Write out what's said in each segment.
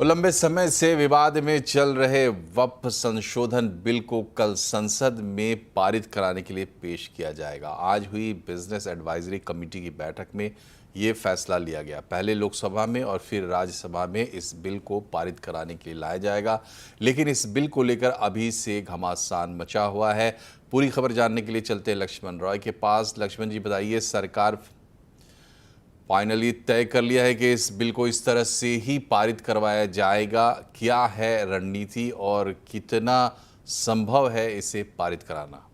लंबे समय से विवाद में चल रहे वक्फ संशोधन बिल को कल संसद में पारित कराने के लिए पेश किया जाएगा। आज हुई बिजनेस एडवाइजरी कमेटी की बैठक में ये फैसला लिया गया। पहले लोकसभा में और फिर राज्यसभा में इस बिल को पारित कराने के लिए लाया जाएगा, लेकिन इस बिल को लेकर अभी से घमासान मचा हुआ है। पूरी खबर जानने के लिए चलते हैं लक्ष्मण रॉय के पास। लक्ष्मण जी, बताइए, सरकार फाइनली तय कर लिया है कि इस बिल को इस तरह से ही पारित करवाया जाएगा। क्या है रणनीति और कितना संभव है इसे पारित कराना?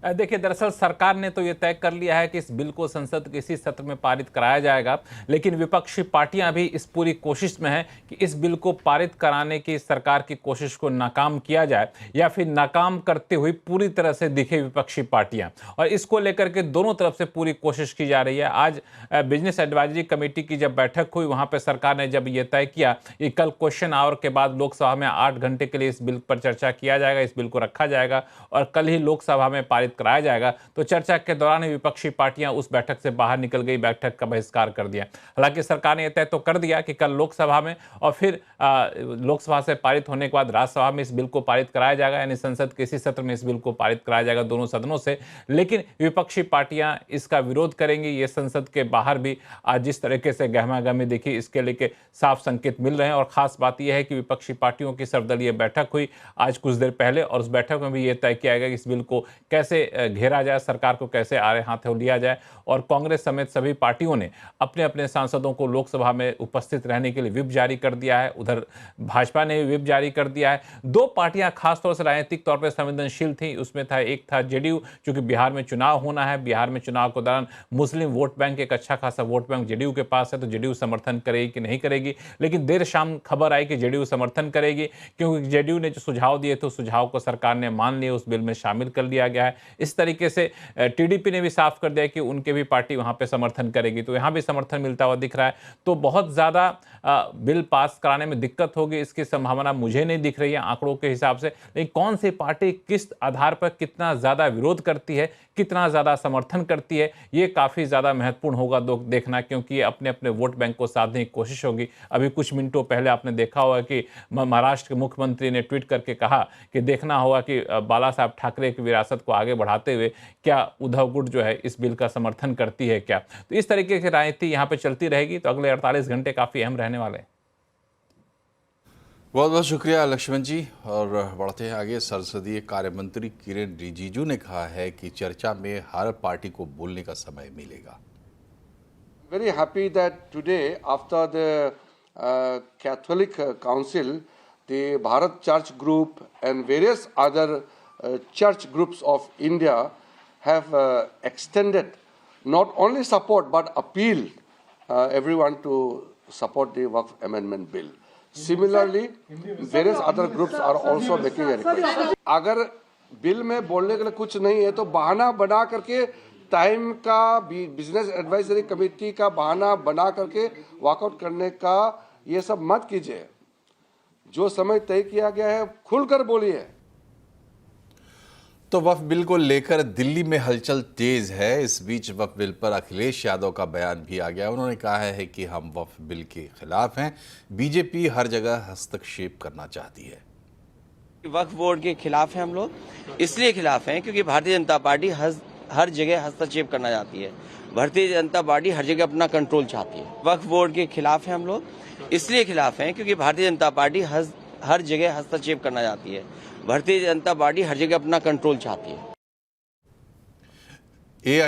देखिए, दरअसल सरकार ने तो ये तय कर लिया है कि इस बिल को संसद के इसी सत्र में पारित कराया जाएगा, लेकिन विपक्षी पार्टियां भी इस पूरी कोशिश में हैं कि इस बिल को पारित कराने की सरकार की कोशिश को नाकाम किया जाए या फिर नाकाम करते हुए पूरी तरह से दिखे विपक्षी पार्टियां, और इसको लेकर के दोनों तरफ से पूरी कोशिश की जा रही है। आज बिजनेस एडवाइजरी कमेटी की जब बैठक हुई, वहां पर सरकार ने जब ये तय किया कि कल क्वेश्चन आवर के बाद लोकसभा में 8 घंटे के लिए इस बिल पर चर्चा किया जाएगा, इस बिल को रखा जाएगा और कल ही लोकसभा में पारित कराया जाएगा, तो चर्चा के दौरान ही विपक्षी पार्टियां उस बैठक से बाहर निकल गई, बैठक का बहिष्कार कर दिया। हालांकि सरकार ने यह तय तो कर दिया कि कल लोकसभा में और फिर लोकसभा से पारित होने के बाद राज्यसभा में इस बिल को पारित कराया जाएगा, यानी संसद के इसी सत्र में इस बिल को पारित कराया जाएगा दोनों सदनों से। लेकिन विपक्षी पार्टियां इसका विरोध करेंगी। ये संसद के बाहर भी आज जिस तरीके से गहमागहमी दिखी, इसके लेके साफ संकेत मिल रहे हैं। और खास बात यह है कि विपक्षी पार्टियों की सर्वदलीय बैठक हुई आज कुछ देर पहले, और उस बैठक में भी यह तय किया गया कि इस बिल को कैसे घेरा जाए, सरकार को कैसे आड़े हाथों लिया जाए। और कांग्रेस समेत सभी पार्टियों ने अपने अपने सांसदों को लोकसभा में उपस्थित रहने के लिए व्हिप जारी कर दिया है। उधर भाजपा ने भी व्हिप जारी कर दिया है। दो पार्टियां खासतौर से राजनीतिक तौर पर संवेदनशील थी, उसमें था एक था जेडीयू, क्योंकि बिहार में चुनाव होना है। बिहार में चुनाव के दौरान मुस्लिम वोट बैंक, एक अच्छा खासा वोट बैंक जेडीयू के पास है, तो जेडीयू समर्थन करेगी कि नहीं करेगी। लेकिन देर शाम खबर आई कि जेडीयू समर्थन करेगी, क्योंकि जेडीयू ने जो सुझाव दिए थे उस सुझाव को सरकार ने मान लिया, उस बिल में शामिल कर लिया गया है। इस तरीके से टीडीपी ने भी साफ कर दिया कि उनके भी पार्टी वहां पे समर्थन करेगी, तो यहां भी समर्थन मिलता हुआ दिख रहा है। तो बहुत ज्यादा बिल पास कराने में दिक्कत होगी, इसकी संभावना मुझे नहीं दिख रही है आंकड़ों के हिसाब से। लेकिन कौन सी पार्टी किस आधार पर कितना ज्यादा विरोध करती है, कितना ज्यादा समर्थन करती है, ये काफी ज्यादा महत्वपूर्ण होगा देखना, क्योंकि ये अपने अपने वोट बैंक को साधने की कोशिश होगी। अभी कुछ मिनटों पहले आपने देखा होगा कि महाराष्ट्र के मुख्यमंत्री ने ट्वीट करके कहा कि देखना होगा कि बाला साहब ठाकरे की विरासत को आगे बढ़ाते हुए क्या उद्धव गुट जो है इस बिल का समर्थन करती है क्या। तो इस तरीके की राजनीति यहां पे चलती रहेगी, तो अगले 48 घंटे काफी अहम रहने वाले हैं। बहुत बहुत शुक्रिया लक्ष्मण जी। और बढ़ते हैं आगे। संसदीय कार्य मंत्री किरेन रिजिजू ने कहा है कि चर्चा में हर पार्टी को बोलने का समय मिलेगा। Very happy that today, after the Catholic Council, the Bharat Church Group and various other church groups of India have extended not only support but appeal everyone to support the Waqf Amendment Bill. Similarly, various other groups are also making a request. अगर bill में बोलने के लिए कुछ नहीं है तो बहाना बना करके, टाइम का बिजनेस एडवाइजरी कमेटी का बहाना बना करके वॉकआउट करने का ये सब मत कीजिए। जो समय तय किया गया है खुलकर बोलिए। तो वक्फ बिल को लेकर दिल्ली में हलचल तेज है। इस बीच वक्फ बिल पर अखिलेश यादव का बयान भी आ गया। उन्होंने कहा है कि हम वक्फ बिल के खिलाफ हैं, बीजेपी हर जगह हस्तक्षेप करना चाहती है। वक्फ बोर्ड के खिलाफ हैं हम लोग, इसलिए खिलाफ हैं क्योंकि भारतीय जनता पार्टी हर जगह हस्तक्षेप करना चाहती है। भारतीय जनता पार्टी हर जगह अपना कंट्रोल चाहती है। वक्फ बोर्ड के खिलाफ हैं हम लोग, इसलिए खिलाफ हैं क्योंकि भारतीय जनता पार्टी हर जगह हस्तक्षेप करना चाहती है। भारतीय जनता पार्टी हर जगह अपना कंट्रोल चाहती है।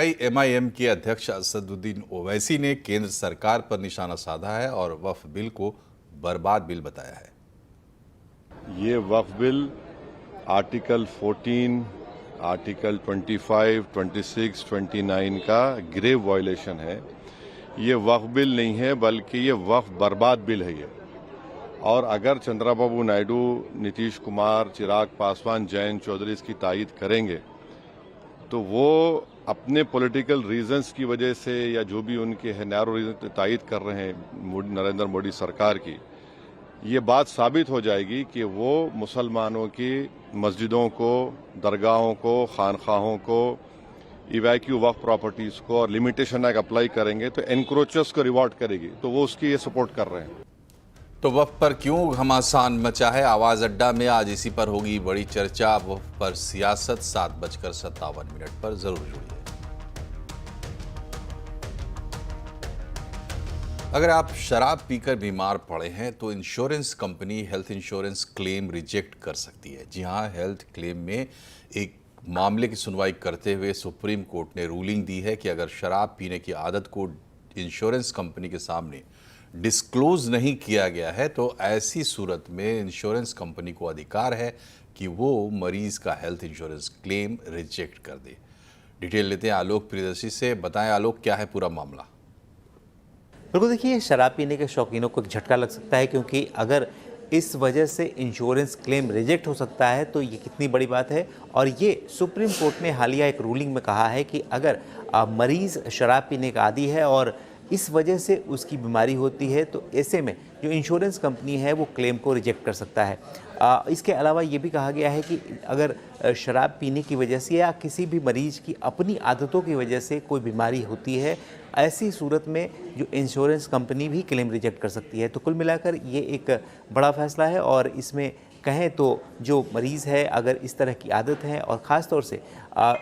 AIMIM के अध्यक्ष असदुद्दीन ओवैसी ने केंद्र सरकार पर निशाना साधा है और वक्फ बिल को बर्बाद बिल बताया है। ये वक्फ बिल आर्टिकल 14, आर्टिकल 25, 26, 29 का ग्रेव वायलेशन है। ये वक्फ बिल नहीं है बल्कि ये वक्फ बर्बाद बिल है ये। और अगर चंद्रबाबू नायडू, नीतीश कुमार, चिराग पासवान, जयंत चौधरी इसकी तायीद करेंगे तो वो अपने पॉलिटिकल रीजंस की वजह से या जो भी उनके है नैरो रीजन तायीद कर रहे हैं नरेंद्र मोदी सरकार की, ये बात साबित हो जाएगी कि वो मुसलमानों की मस्जिदों को, दरगाहों को, खानखाहों को, इवैक्यू वक्फ प्रॉपर्टीज को और लिमिटेशन एक्ट अप्लाई करेंगे तो एनक्रोचर्स को रिवॉर्ड करेगी। तो वो उसकी ये सपोर्ट कर रहे हैं। तो वफ पर क्यों घमासान मचा है? आवाज अड्डा में आज इसी पर होगी बड़ी चर्चा। वफ पर सियासत 7:57 पर जरूर जुड़िए। अगर आप शराब पीकर बीमार पड़े हैं तो insurance company health insurance claim reject कर सकती है। जी हां, हेल्थ क्लेम में एक मामले की सुनवाई करते हुए सुप्रीम कोर्ट ने रूलिंग दी है कि अगर शराब पीने की आदत को इंश्योरेंस कंपनी के सामने डिस्क्लोज नहीं किया गया है तो ऐसी सूरत में इंश्योरेंस कंपनी को अधिकार है कि वो मरीज का हेल्थ इंश्योरेंस क्लेम रिजेक्ट कर दे। डिटेल लेते हैं आलोक प्रियदर्शी से। बताएं आलोक, क्या है पूरा मामला? बिल्कुल, देखिए शराब पीने के शौकीनों को एक झटका लग सकता है, क्योंकि अगर इस वजह से इंश्योरेंस क्लेम रिजेक्ट हो सकता है तो ये कितनी बड़ी बात है। और ये सुप्रीम कोर्ट ने हालिया एक रूलिंग में कहा है कि अगर मरीज़ शराब पीने का आदी है और इस वजह से उसकी बीमारी होती है तो ऐसे में जो इंश्योरेंस कंपनी है वो क्लेम को रिजेक्ट कर सकता है। इसके अलावा ये भी कहा गया है कि अगर शराब पीने की वजह से या किसी भी मरीज़ की अपनी आदतों की वजह से कोई बीमारी होती है, ऐसी सूरत में जो इंश्योरेंस कंपनी भी क्लेम रिजेक्ट कर सकती है। तो कुल मिलाकर ये एक बड़ा फैसला है और इसमें कहें तो जो मरीज़ है अगर इस तरह की आदत है और ख़ास तौर से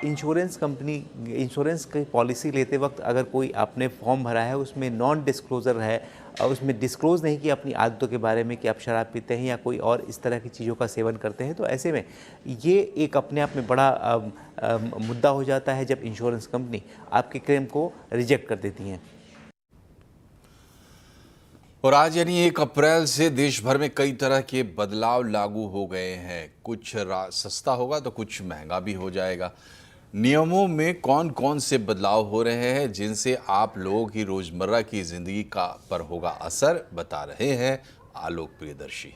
इंश्योरेंस कंपनी इंश्योरेंस की पॉलिसी लेते वक्त अगर कोई आपने फॉर्म भरा है उसमें नॉन डिस्क्लोज़र है और उसमें डिस्क्लोज़ नहीं किया अपनी आदतों के बारे में कि आप शराब पीते हैं या कोई और इस तरह की चीज़ों का सेवन करते हैं, तो ऐसे में ये एक अपने आप में बड़ा मुद्दा हो जाता है जब इंश्योरेंस कंपनी आपके क्लेम को रिजेक्ट कर देती हैं। और आज यानी 1 अप्रैल से देश भर में कई तरह के बदलाव लागू हो गए हैं। कुछ सस्ता होगा तो कुछ महंगा भी हो जाएगा। नियमों में कौन कौन से बदलाव हो रहे हैं जिनसे आप लोगों की रोजमर्रा की जिंदगी का पर होगा असर, बता रहे हैं आलोक प्रियदर्शी।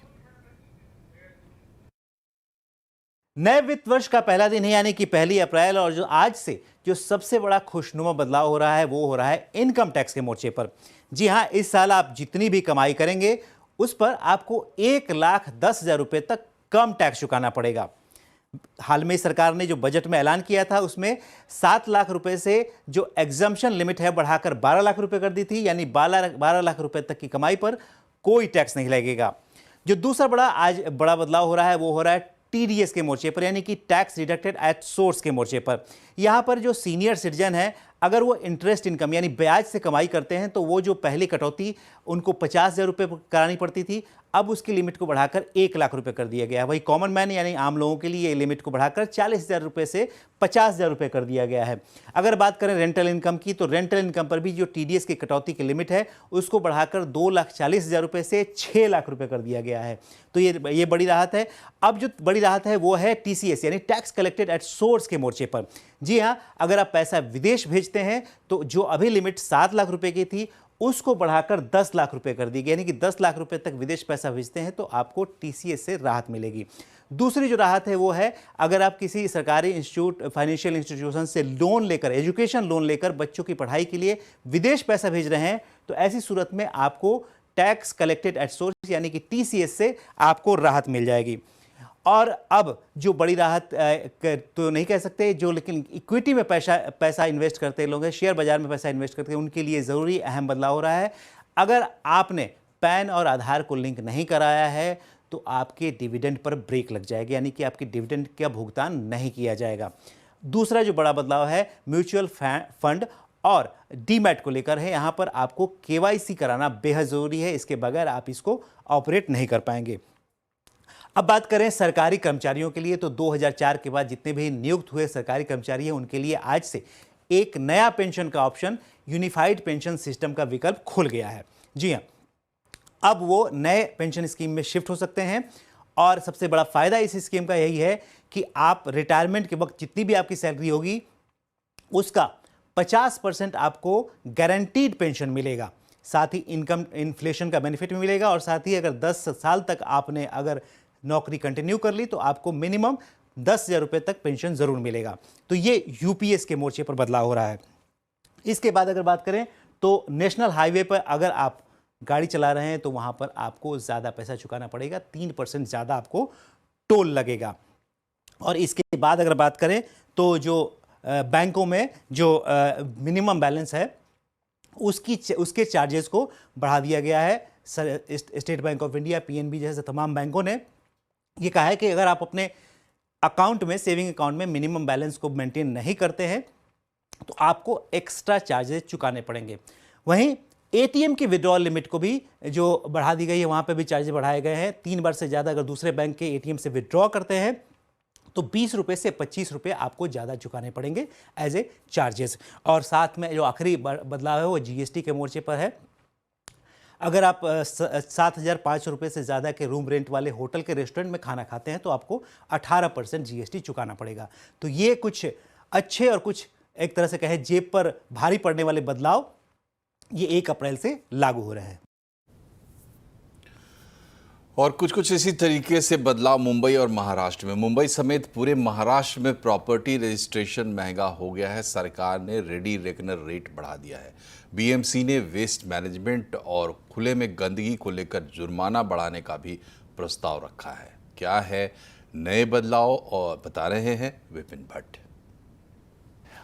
नए वित्त वर्ष का पहला दिन है यानी कि 1 अप्रैल, और जो आज से जो सबसे बड़ा खुशनुमा बदलाव हो रहा है वो हो रहा है इनकम टैक्स के मोर्चे पर। जी हाँ, इस साल आप जितनी भी कमाई करेंगे उस पर आपको 1,10,000 रुपये तक कम टैक्स चुकाना पड़ेगा। हाल में सरकार ने जो बजट में ऐलान किया था उसमें 7 लाख रुपए से जो एग्जम्पशन लिमिट है बढ़ाकर 12 लाख रुपए कर दी थी, यानी 12 लाख रुपए तक की कमाई पर कोई टैक्स नहीं लगेगा। जो दूसरा आज बड़ा बदलाव हो रहा है वो हो रहा है टीडीएस के मोर्चे पर, यानी कि टैक्स डिडक्टेड एट सोर्स के मोर्चे पर। यहां पर जो सीनियर सिटीजन है अगर वो इंटरेस्ट इनकम यानी ब्याज से कमाई करते हैं तो वो जो पहली कटौती उनको 50,000 रुपये करानी पड़ती थी, अब उसकी लिमिट को बढ़ाकर 1 लाख रुपए कर दिया गया है। वही कॉमन मैन यानी आम लोगों के लिए लिमिट को बढ़ाकर 40,000 रुपये से 50,000 रुपये कर दिया गया है। अगर बात करें रेंटल इनकम की तो रेंटल इनकम पर भी जो टीडीएस की कटौती की लिमिट है उसको बढ़ाकर 2,40,000 रुपये से 6 लाख रुपये कर दिया गया है। तो ये बड़ी राहत है। अब जो बड़ी राहत है वो है टीसीएस यानी टैक्स कलेक्टेड एट सोर्स के मोर्चे पर। जी हाँ, अगर आप पैसा विदेश भेजते हैं तो जो अभी लिमिट 7 लाख रुपए की थी उसको बढ़ाकर 10 लाख रुपए कर दी गई, यानी कि 10 लाख रुपए तक विदेश पैसा भेजते हैं तो आपको टीसीएस से राहत मिलेगी। दूसरी जो राहत है वो है अगर आप किसी सरकारी इंस्टीट्यूट फाइनेंशियल इंस्टीट्यूशन से लोन लेकर एजुकेशन लोन लेकर बच्चों की पढ़ाई के लिए विदेश पैसा भेज रहे हैं तो ऐसी सूरत में आपको टैक्स कलेक्टेड एट सोर्स यानी कि टीसीएस से आपको राहत मिल जाएगी। और अब जो बड़ी राहत तो नहीं कह सकते, जो लेकिन इक्विटी में पैसा इन्वेस्ट करते लोग हैं, शेयर बाजार में पैसा इन्वेस्ट करते हैं, उनके लिए ज़रूरी अहम बदलाव हो रहा है। अगर आपने पैन और आधार को लिंक नहीं कराया है तो आपके डिविडेंड पर ब्रेक लग जाएगी, यानी कि आपकी डिविडेंड का भुगतान नहीं किया जाएगा। दूसरा जो बड़ा बदलाव है म्यूचुअल फंड और डीमैट को लेकर है। यहाँ पर आपको केवाईसी कराना बेहद ज़रूरी है, इसके बगैर आप इसको ऑपरेट नहीं कर पाएंगे। अब बात करें सरकारी कर्मचारियों के लिए तो 2004 के बाद जितने भी नियुक्त हुए सरकारी कर्मचारी हैं उनके लिए आज से एक नया पेंशन का ऑप्शन यूनिफाइड पेंशन सिस्टम का विकल्प खुल गया है। जी हाँ, अब वो नए पेंशन स्कीम में शिफ्ट हो सकते हैं और सबसे बड़ा फायदा इस स्कीम का यही है कि आप रिटायरमेंट के वक्त जितनी भी आपकी सैलरी होगी उसका 50% आपको गारंटीड पेंशन मिलेगा, साथ ही इनकम इन्फ्लेशन का बेनिफिट भी मिलेगा और साथ ही अगर 10 साल तक आपने अगर नौकरी कंटिन्यू कर ली तो आपको मिनिमम 10,000 रुपये तक पेंशन जरूर मिलेगा। तो ये यूपीएस के मोर्चे पर बदलाव हो रहा है। इसके बाद अगर बात करें तो नेशनल हाईवे पर अगर आप गाड़ी चला रहे हैं तो वहां पर आपको ज़्यादा पैसा चुकाना पड़ेगा, 3% ज़्यादा आपको टोल लगेगा। और इसके बाद अगर बात करें तो जो बैंकों में जो मिनिमम बैलेंस है उसके चार्जेस को बढ़ा दिया गया है state bank of India, PNB जैसे तमाम बैंकों ने ये कहा है कि अगर आप अपने अकाउंट में, सेविंग अकाउंट में मिनिमम बैलेंस को मेंटेन नहीं करते हैं तो आपको एक्स्ट्रा चार्जेस चुकाने पड़ेंगे। वहीं एटीएम की विड्रॉल लिमिट को भी जो बढ़ा दी गई है, वहाँ पे भी चार्जेस बढ़ाए गए हैं। 3 बार से ज़्यादा अगर दूसरे बैंक के एटीएम से विड्रॉ करते हैं तो 20 रुपये से 25 रुपये आपको ज़्यादा चुकाने पड़ेंगे एज ए चार्जेस। और साथ में जो आखिरी बदलाव है वो जीएसटी के मोर्चे पर है। अगर आप 7,500 रुपये से ज़्यादा के रूम रेंट वाले होटल के रेस्टोरेंट में खाना खाते हैं तो आपको 18% जीएसटी चुकाना पड़ेगा। तो ये कुछ अच्छे और कुछ एक तरह से कहे जेब पर भारी पड़ने वाले बदलाव ये 1 अप्रैल से लागू हो रहे हैं। और कुछ इसी तरीके से बदलाव मुंबई और महाराष्ट्र में। मुंबई समेत पूरे महाराष्ट्र में प्रॉपर्टी रजिस्ट्रेशन महंगा हो गया है। सरकार ने रेडी रेकनर रेट बढ़ा दिया है। बीएमसी ने वेस्ट मैनेजमेंट और खुले में गंदगी को लेकर जुर्माना बढ़ाने का भी प्रस्ताव रखा है। क्या है नए बदलाव, और बता रहे हैं विपिन भट्ट।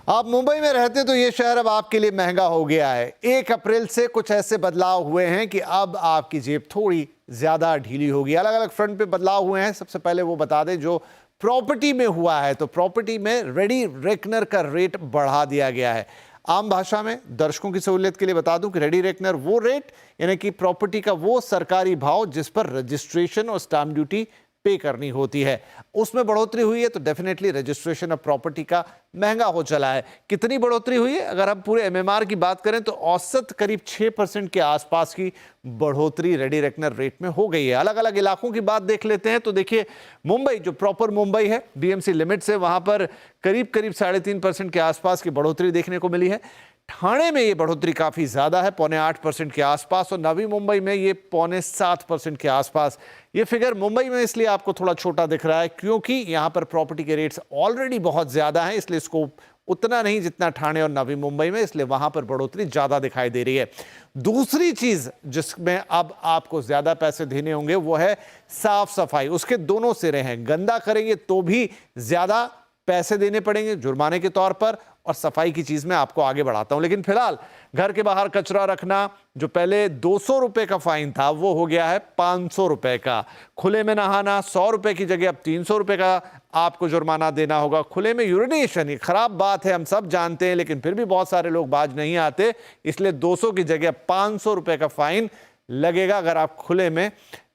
आप मुंबई में रहते तो ये शहर अब आपके लिए महंगा हो गया है। 1 अप्रैल से कुछ ऐसे बदलाव हुए हैं कि अब आपकी जेब थोड़ी ज़्यादा ढीली होगी। अलग अलग फ्रंट पे बदलाव हुए हैं। सबसे पहले वो बता दें जो प्रॉपर्टी में हुआ है, तो प्रॉपर्टी में रेडी रेकनर का रेट बढ़ा दिया गया है। आम भाषा में दर्शकों की सहूलियत के लिए बता दूं कि रेडी रेकनर वो रेट यानी कि प्रॉपर्टी का वो सरकारी भाव जिस पर रजिस्ट्रेशन और स्टैंप ड्यूटी पे करनी होती है, उसमें बढ़ोतरी हुई है। तो डेफिनेटली रजिस्ट्रेशन ऑफ प्रॉपर्टी का महंगा हो चला है। कितनी बढ़ोतरी हुई है? अगर हम पूरे एमएमआर की बात करें तो औसत करीब 6% के आसपास की बढ़ोतरी रेडी रेकनर रेट में हो गई है। अलग अलग इलाकों की बात देख लेते हैं तो देखिए, मुंबई जो प्रॉपर मुंबई है, बीएमसी लिमिट से वहां पर करीब 3.5% के आसपास की बढ़ोतरी देखने को मिली है। ठाणे में ये बढ़ोतरी काफी ज्यादा है, 0.8% के आसपास, और नवी मुंबई में ये 0.7% के आसपास। ये फिगर मुंबई में इसलिए आपको थोड़ा छोटा दिख रहा है क्योंकि यहां पर प्रॉपर्टी के रेट्स ऑलरेडी बहुत ज्यादा हैं, इसलिए इसको उतना नहीं जितना ठाणे और नवी मुंबई में, इसलिए वहां पर बढ़ोतरी ज्यादा दिखाई दे रही है। दूसरी चीज जिसमें अब आपको ज्यादा पैसे देने होंगे वो है साफ सफाई। उसके दोनों सिरे हैं। गंदा करेंगे तो भी ज्यादा पैसे देने पड़ेंगे जुर्माने के तौर पर, और सफाई की चीज में आपको आगे बढ़ाता हूं। लेकिन फिलहाल घर के बाहर कचरा रखना जो पहले 200 रुपए का फाइन था वो हो गया है 500 रुपए का। खुले में नहाना 100 रुपए की जगह अब 300 रुपए का आपको जुर्माना देना होगा। खुले में यूरिनेशन, ये खराब बात है, हम सब जानते हैं, लेकिन फिर भी बहुत सारे लोग बाज नहीं आते, इसलिए 200 की जगह 500 रुपए का फाइन लगेगा अगर आप खुले में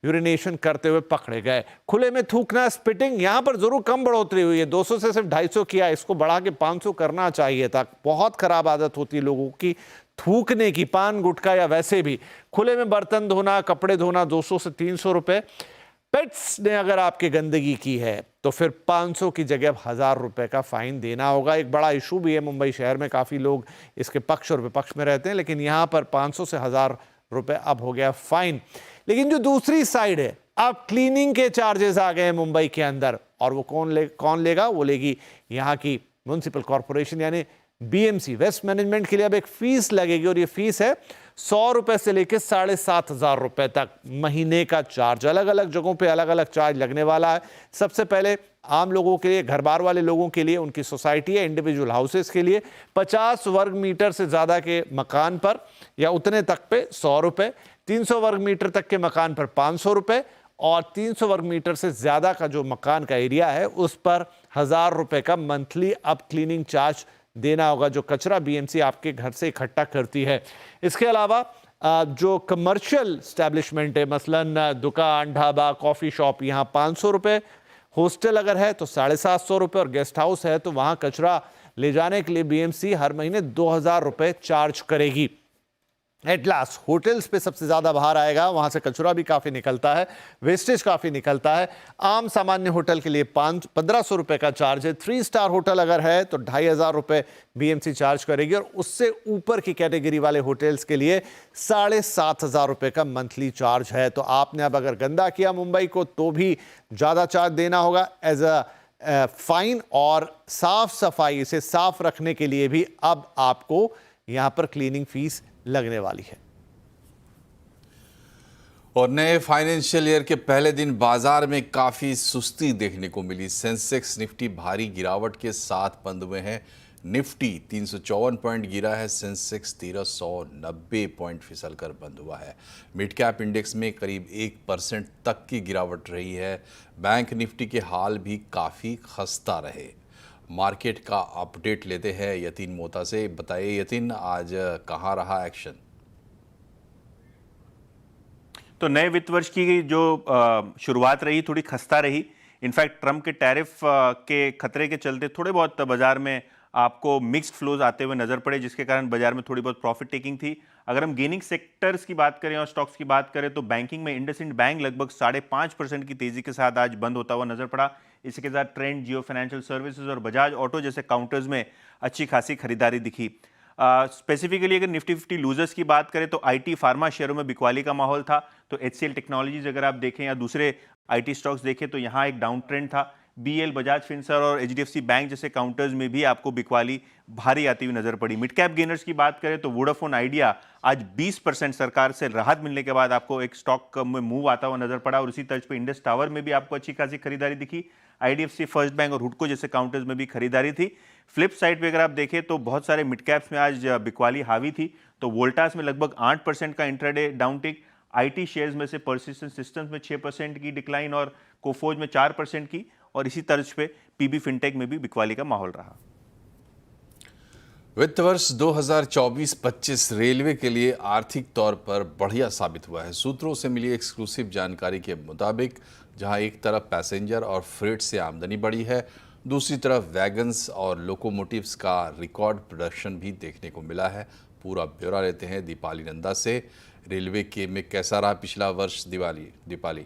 यूरिनेशन करते हुए पकड़े गए। खुले में थूकना, स्पिटिंग, यहां पर जरूर कम बढ़ोतरी हुई है। 200 से सिर्फ 250 किया, इसको बढ़ा के 500 करना चाहिए था। बहुत खराब आदत होती है लोगों की थूकने की, पान गुटखा या वैसे भी। खुले में बर्तन धोना, कपड़े धोना 200 से 300 रुपए। पेट्स ने अगर आपकी गंदगी की है तो फिर 500 की जगह अब 1000 रुपए का फाइन देना होगा। एक बड़ा इशू भी है मुंबई शहर में, काफी लोग इसके पक्ष और विपक्ष में रहते हैं, लेकिन यहां पर 500 से 1000 रुपए अब हो गया फाइन। लेकिन जो दूसरी साइड है, अब क्लीनिंग के चार्जेस आ गए हैं मुंबई के अंदर, और वो कौन लेगा? वो लेगी यहाँ की म्युनिसिपल कॉर्पोरेशन यानी बीएमसी। वेस्ट मैनेजमेंट के लिए अब एक फीस लगेगी, और ये फीस है 100 रुपए से लेकर 7,500 रुपए तक महीने का चार्ज। अलग अलग जगहों पे अलग अलग चार्ज लगने वाला है। सबसे पहले आम लोगों के लिए, घर बार वाले लोगों के लिए, उनकी सोसाइटी है, इंडिविजुअल हाउसेस के लिए 50 वर्ग मीटर से ज्यादा के मकान पर या उतने तक पे 100 रुपए, 300 वर्ग मीटर तक के मकान पर 500 रुपए, और 300 वर्ग मीटर से ज्यादा का जो मकान का एरिया है उस पर 1000 रुपए का मंथली अब क्लीनिंग चार्ज देना होगा, जो कचरा बीएमसी आपके घर से इकट्ठा करती है। इसके अलावा जो कमर्शियल स्टैब्लिशमेंट है, मसलन दुकान, ढाबा, कॉफी शॉप, यहाँ 500 रुपए। हॉस्टल अगर है तो 750 रुपए, और गेस्ट हाउस है तो वहां कचरा ले जाने के लिए बीएमसी हर महीने 2000 रुपए चार्ज करेगी। एट लास्ट होटल्स पे सबसे ज्यादा बाहर आएगा, वहां से कचरा भी काफी निकलता है, वेस्टेज काफी निकलता है। आम सामान्य होटल के लिए 1500 रुपए का चार्ज है। 3 स्टार होटल अगर है तो 2500 रुपए बीएमसी चार्ज करेगी, और उससे ऊपर की कैटेगरी वाले होटल्स के लिए 7500 रुपए का मंथली चार्ज है। तो आपने अब अगर गंदा किया मुंबई को तो भी ज्यादा चार्ज देना होगा एज अ फाइन, और साफ सफाई, इसे साफ रखने के लिए भी अब आपको यहां पर क्लीनिंग फीस लगने वाली है। और नए फाइनेंशियल ईयर के पहले दिन बाजार में काफी सुस्ती देखने को मिली। सेंसेक्स निफ्टी भारी गिरावट के साथ बंद हुए हैं। निफ्टी 354 पॉइंट गिरा है, सेंसेक्स 1390 पॉइंट फिसलकर बंद हुआ है। मिड कैप इंडेक्स में करीब 1% तक की गिरावट रही है। बैंक निफ्टी के हाल भी काफ़ी खस्ता रहे। मार्केट का अपडेट लेते हैं यतीन मोता से। बताइए यतीन, आज कहाँ रहा एक्शन? तो नए वित्त वर्ष की जो शुरुआत रही थोड़ी खस्ता रही। इनफैक्ट ट्रम्प के टैरिफ के खतरे के चलते थोड़े बहुत बाजार में आपको मिक्स्ड फ्लोज आते हुए नजर पड़े, जिसके कारण बाजार में थोड़ी बहुत प्रॉफिट टेकिंग थी। अगर हम गेनिंग सेक्टर्स की बात करें और स्टॉक्स की बात करें तो बैंकिंग में इंडसइंड बैंक लगभग 5.5% की तेजी के साथ आज बंद होता हुआ नजर पड़ा। इसके साथ ट्रेंड, जियो फाइनेंशियल सर्विसेज और बजाज ऑटो जैसे काउंटर्स में अच्छी खासी खरीदारी दिखी। स्पेसिफिकली अगर निफ्टी 50 लूजर्स की बात करें तो आईटी फार्मा शेयरों में बिकवाली का माहौल था। तो एचसीएल टेक्नोलॉजीज अगर आप देखें या दूसरे आईटी स्टॉक्स देखें तो यहाँ एक डाउन ट्रेंड था। बीएल, बजाज फिनसर्व और एचडीएफसी बैंक जैसे काउंटर्स में भी आपको बिकवाली भारी आती हुई नजर पड़ी। मिड कैप गेनर्स की बात करें तो वोडाफोन आइडिया आज 20% सरकार से राहत मिलने के बाद आपको एक स्टॉक में मूव आता हुआ नजर पड़ा और उसी तर्ज पे इंडस टावर में भी आपको अच्छी खासी खरीदारी दिखी। आईडीएफसी, फर्स्ट बैंक और हुडको जैसे काउंटर्स में भी खरीदारी थी। फ्लिप साइड पे अगर आप देखें तो बहुत सारे मिड कैप्स में आज बिकवाली हावी थी। तो वोल्टास में लगभग 8% का इंट्राडे डाउनटिक, आईटी शेयर्स में से पर्सिस्टेंट सिस्टम्स में 6% की डिक्लाइन और कोफोज में 4% की, और इसी तर्ज पे पीबी फिनटेक में भी बिकवाली का माहौल रहा। वित्त वर्ष 2024-25 रेलवे के लिए आर्थिक तौर पर बढ़िया साबित हुआ है। सूत्रों से मिली एक्सक्लूसिव जानकारी के मुताबिक जहां एक तरफ पैसेंजर और फ्रेट से आमदनी बढ़ी है, दूसरी तरफ वैगन्स और लोकोमोटिव्स का रिकॉर्ड प्रोडक्शन भी देखने को मिला है। पूरा ब्यौरा लेते हैं दीपाली नंदा से। रेलवे के में कैसा रहा पिछला वर्ष दीपाली?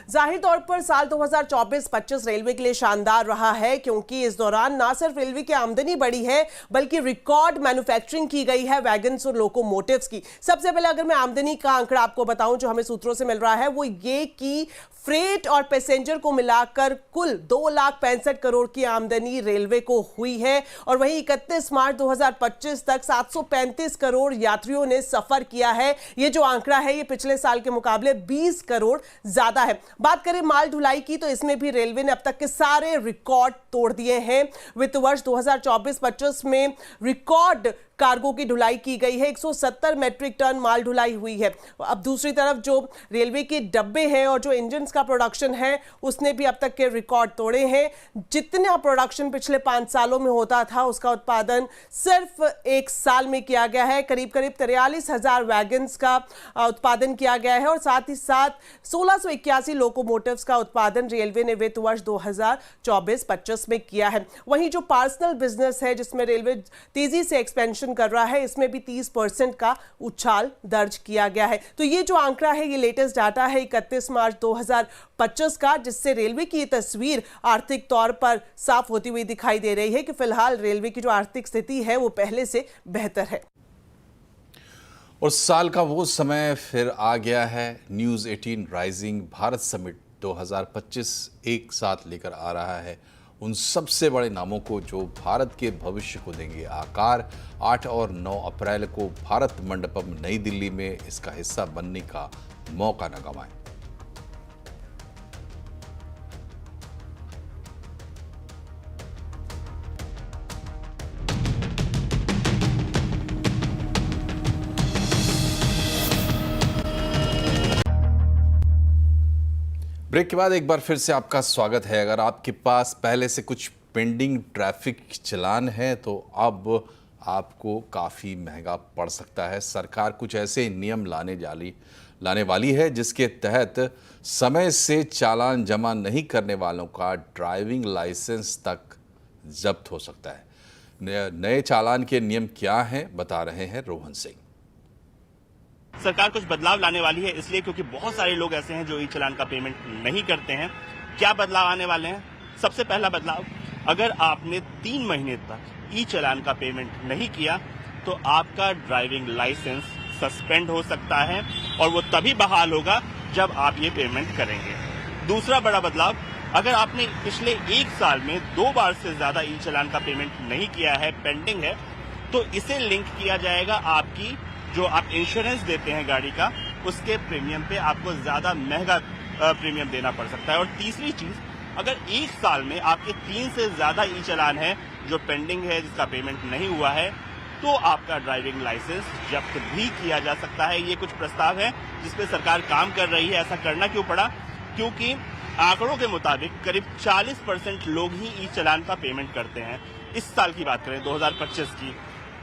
जाहिर तौर पर साल 2024-25 रेलवे के लिए शानदार रहा है, क्योंकि इस दौरान ना सिर्फ रेलवे की आमदनी बढ़ी है बल्कि रिकॉर्ड मैन्युफैक्चरिंग की गई है वैगन्स और लोकोमोटिव्स की। सबसे पहले अगर मैं आमदनी का आंकड़ा आपको बताऊं जो हमें सूत्रों से मिल रहा है, वो ये कि फ्रेट और पैसेंजर को मिलाकर कुल 2,65,00,000 करोड़ की आमदनी रेलवे को हुई है। और वहीं 31 मार्च 2025 तक 735 करोड़ यात्रियों ने सफर किया है। ये जो आंकड़ा है ये पिछले साल के मुकाबले 20 करोड़ ज्यादा है। बात करें माल ढुलाई की तो इसमें भी रेलवे ने अब तक के सारे रिकॉर्ड तोड़ दिए हैं। वित्त वर्ष 2024-25 में रिकॉर्ड कार्गो की ढुलाई की गई है। 170 मैट्रिक टन माल ढुलाई हुई है। अब दूसरी तरफ जो रेलवे के डब्बे हैं और जो इंजन का प्रोडक्शन है उसने भी अब तक के रिकॉर्ड तोड़े हैं। जितना प्रोडक्शन पिछले 5 सालों में होता था उसका उत्पादन सिर्फ 1 साल में किया गया है। करीब 43,000 वैगन्स का उत्पादन किया गया है और साथ ही साथ 1681 लोकोमोटिव्स का उत्पादन रेलवे ने वित्त वर्ष 2024-25 में किया है। वहीं जो पर्सनल बिजनेस है जिसमें रेलवे तेजी से एक्सपेंशन कर रहा है, इसमें भी 30% का उछाल दर्ज किया गया है। तो ये जो आंकड़ा है ये लेटेस्ट डाटा है 31 मार्च 2025 का, जिससे रेलवे की ये तस्वीर आर्थिक तौर पर साफ होती हुई दिखाई दे रही है कि फिलहाल रेलवे की जो आर्थिक स्थिति है वो पहले से बेहतर है। और साल का वो समय फिर आ गया है। न्यूज़ 18 राइजिंग भारत समिट 2025 एक साथ लेकर आ रहा है उन सबसे बड़े नामों को जो भारत के भविष्य को देंगे आकार। 8 और 9 अप्रैल को भारत मंडपम नई दिल्ली में इसका हिस्सा बनने का मौका न गंवाएं। ब्रेक के बाद एक बार फिर से आपका स्वागत है। अगर आपके पास पहले से कुछ पेंडिंग ट्रैफिक चालान है तो अब आपको काफ़ी महंगा पड़ सकता है। सरकार कुछ ऐसे नियम लाने वाली है जिसके तहत समय से चालान जमा नहीं करने वालों का ड्राइविंग लाइसेंस तक जब्त हो सकता है। नए चालान के नियम क्या हैं, बता रहे हैं रोहन सिंह। सरकार कुछ बदलाव लाने वाली है, इसलिए क्योंकि बहुत सारे लोग ऐसे हैं जो ई चालान का पेमेंट नहीं करते हैं। क्या बदलाव आने वाले हैं? सबसे पहला बदलाव, अगर आपने 3 महीने तक ई चालान का पेमेंट नहीं किया तो आपका ड्राइविंग लाइसेंस सस्पेंड हो सकता है और वो तभी बहाल होगा जब आप ये पेमेंट करेंगे। दूसरा बड़ा बदलाव, अगर आपने पिछले 1 साल में 2 बार से ज्यादा ई चालान का पेमेंट नहीं किया है, पेंडिंग है, तो इसे लिंक किया जाएगा आपकी जो आप इंश्योरेंस देते हैं गाड़ी का, उसके प्रीमियम पे आपको ज्यादा महंगा प्रीमियम देना पड़ सकता है। और तीसरी चीज, अगर एक साल में आपके 3 से ज्यादा ई चालान है जो पेंडिंग है, जिसका पेमेंट नहीं हुआ है, तो आपका ड्राइविंग लाइसेंस जब्त भी किया जा सकता है। ये कुछ प्रस्ताव है जिस पे सरकार काम कर रही है। ऐसा करना क्यों पड़ा? क्योंकि आंकड़ों के मुताबिक करीब 40% लोग ही ई चालान का पेमेंट करते हैं। इस साल की बात करें 2025 की,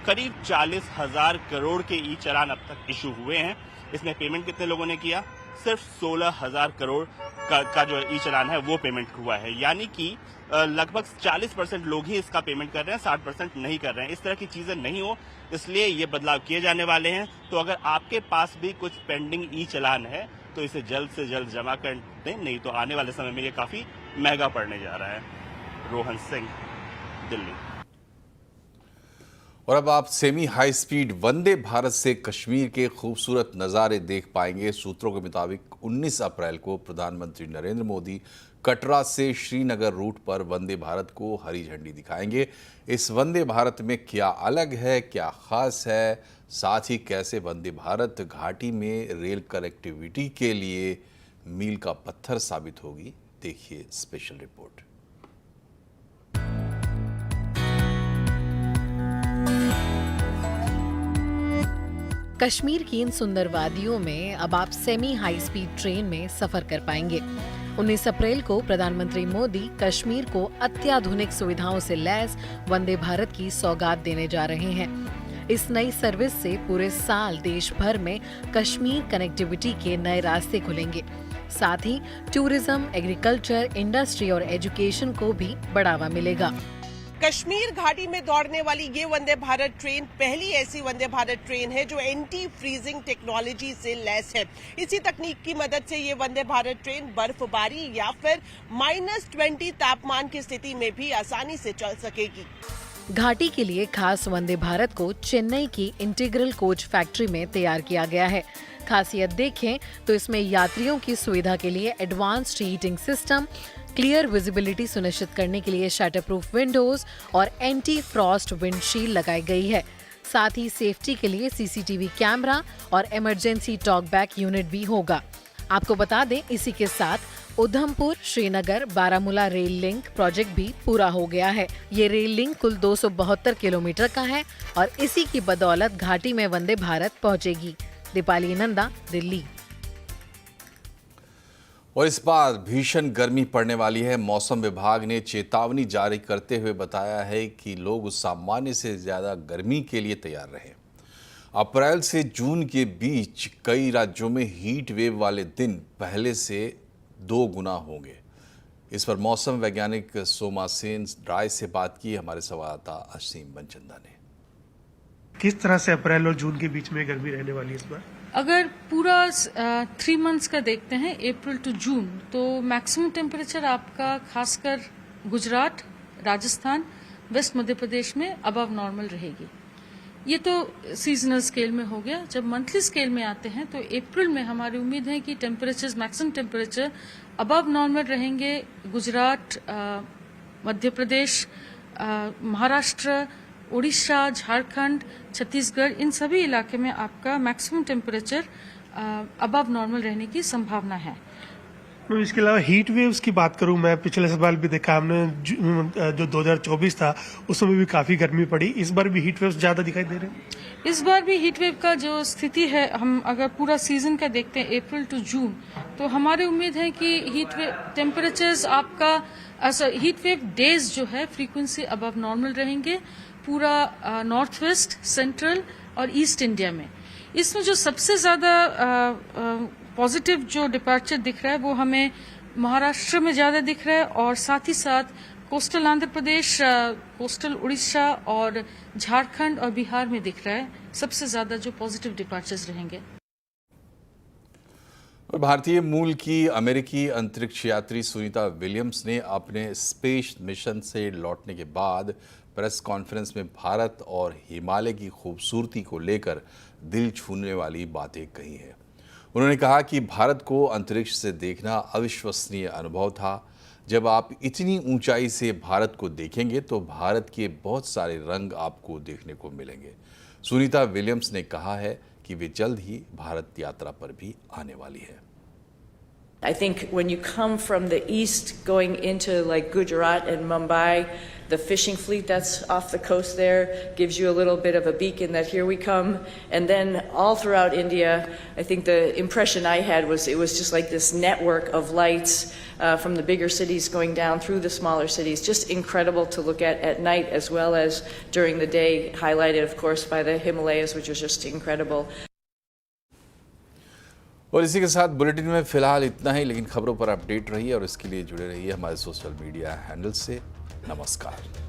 करीब 40,000 करोड़ के ई चालान अब तक इशू हुए हैं। इसमें पेमेंट कितने लोगों ने किया? सिर्फ 16,000 करोड़ का जो ई चालान है वो पेमेंट हुआ है। यानी कि लगभग 40% लोग ही इसका पेमेंट कर रहे हैं, 60% नहीं कर रहे हैं। इस तरह की चीजें नहीं हो, इसलिए ये बदलाव किए जाने वाले हैं। तो अगर आपके पास भी कुछ पेंडिंग ई चालान है तो इसे जल्द से जल्द जमा कर दें, नहीं तो आने वाले समय में ये काफी महंगा पड़ने जा रहा है। रोहन सिंह, दिल्ली। और अब आप semi high speed Vande Bharat से कश्मीर के खूबसूरत नज़ारे देख पाएंगे। सूत्रों के मुताबिक 19 अप्रैल को प्रधानमंत्री नरेंद्र मोदी कटरा से श्रीनगर रूट पर वंदे भारत को हरी झंडी दिखाएंगे। इस वंदे भारत में क्या अलग है, क्या खास है, साथ ही कैसे वंदे भारत घाटी में रेल कनेक्टिविटी के लिए मील का पत्थर साबित होगी, देखिए स्पेशल रिपोर्ट। कश्मीर की इन सुंदर वादियों में अब आप सेमी हाई स्पीड ट्रेन में सफर कर पाएंगे। 19 अप्रैल को प्रधानमंत्री मोदी कश्मीर को अत्याधुनिक सुविधाओं से लैस वंदे भारत की सौगात देने जा रहे हैं। इस नई सर्विस से पूरे साल देश भर में कश्मीर कनेक्टिविटी के नए रास्ते खुलेंगे। साथ ही टूरिज्म, एग्रीकल्चर, इंडस्ट्री और एजुकेशन को भी बढ़ावा मिलेगा। कश्मीर घाटी में दौड़ने वाली ये वंदे भारत ट्रेन पहली ऐसी वंदे भारत ट्रेन है जो एंटी फ्रीजिंग टेक्नोलॉजी से लैस है। इसी तकनीक की मदद से ये वंदे भारत ट्रेन बर्फबारी या फिर -20 तापमान की स्थिति में भी आसानी से चल सकेगी। घाटी के लिए खास वंदे भारत को चेन्नई की इंटीग्रल कोच फैक्ट्री में तैयार किया गया है। खासियत देखें तो इसमें यात्रियों की सुविधा के लिए advanced heating system, clear visibility सुनिश्चित करने के लिए शटर प्रूफ विंडोज और एंटी फ्रॉस्ट विंडशील्ड लगाई गई है। साथ ही सेफ्टी के लिए सीसीटीवी कैमरा और इमरजेंसी टॉकबैक यूनिट भी होगा। आपको बता दें, इसी के साथ Udhampur, Srinagar, Baramulla rail link project भी पूरा हो गया है। ये रेल लिंक कुल 272 किलोमीटर का है और इसी की बदौलत घाटी में वंदे भारत पहुंचेगी। दीपाली नंदा, दिल्ली। और इस बार भीषण गर्मी पड़ने वाली है। मौसम विभाग ने चेतावनी जारी करते हुए बताया है कि लोग सामान्य से ज़्यादा गर्मी के लिए तैयार रहें। अप्रैल से जून के बीच कई राज्यों में हीट वेव वाले दिन पहले से 2 गुना होंगे। इस पर मौसम वैज्ञानिक सोमासेन राय से बात की हमारे संवाददाता असीम बनचंदा ने। किस तरह से अप्रैल और जून के बीच में गर्मी रहने वाली है इस बार? अगर पूरा 3 मंथ्स का देखते हैं, अप्रैल टू जून, तो मैक्सिमम टेम्परेचर आपका खासकर गुजरात, राजस्थान, वेस्ट मध्य प्रदेश में अबव नॉर्मल रहेगी। ये तो सीजनल स्केल में हो गया। जब मंथली स्केल में आते हैं तो अप्रैल में हमारी उम्मीद है कि temperature, maximum temperature above normal रहेंगे। गुजरात, मध्य प्रदेश, महाराष्ट्र, उड़ीसा, झारखंड, छत्तीसगढ़, इन सभी इलाके में आपका मैक्सिमम टेम्परेचर अबव नॉर्मल रहने की संभावना है। इसके अलावा हीट वेव्स की बात करूं, मैं पिछले साल भी देखा हमने, जो 2024 था उसमें भी काफी गर्मी पड़ी। इस बार भी हीट वेव्स ज्यादा दिखाई दे रहे हैं। इस बार भी हीट वेव का जो स्थिति है, हम अगर पूरा सीजन का देखते हैं अप्रैल टू जून, तो हमारी उम्मीद है कि हीट वेव टेम्परेचर्स आपका हीट वेव डेज जो है फ्रीक्वेंसी अबव नॉर्मल रहेंगे पूरा नॉर्थ वेस्ट, सेंट्रल और ईस्ट इंडिया में। इसमें जो सबसे ज्यादा पॉजिटिव जो डिपार्चर दिख रहा है वो हमें महाराष्ट्र में ज्यादा दिख रहा है और साथ ही साथ कोस्टल आंध्र प्रदेश, कोस्टल उड़ीसा और झारखंड और बिहार में दिख रहा है सबसे ज्यादा जो पॉजिटिव डिपार्चर्स रहेंगे। और भारतीय मूल की अमेरिकी अंतरिक्ष यात्री सुनीता विलियम्स ने अपने स्पेस मिशन से लौटने के बाद प्रेस कॉन्फ्रेंस में भारत और हिमालय की खूबसूरती को लेकर दिल छूने वाली बातें कही हैं। उन्होंने कहा कि भारत को अंतरिक्ष से देखना अविश्वसनीय अनुभव था। जब आप इतनी ऊंचाई से भारत को देखेंगे तो भारत के बहुत सारे रंग आपको देखने को मिलेंगे। सुनीता विलियम्स ने कहा है कि वे जल्द ही भारत यात्रा पर भी आने वाली है। I think when you come from the east going into like Gujarat and Mumbai, the fishing fleet that's off the coast there gives you a little bit of a beacon that here we come. And then all throughout India, I think the impression I had was it was just like this network of lights from the bigger cities going down through the smaller cities. Just incredible to look at night as well as during the day, highlighted of course by the Himalayas, which was just incredible. और इसी के साथ bulletin में फिलहाल इतना ही, लेकिन खबरों पर अपडेट रहिए और इसके लिए जुड़े रहिए हमारे सोशल मीडिया हैंडल से। नमस्कार।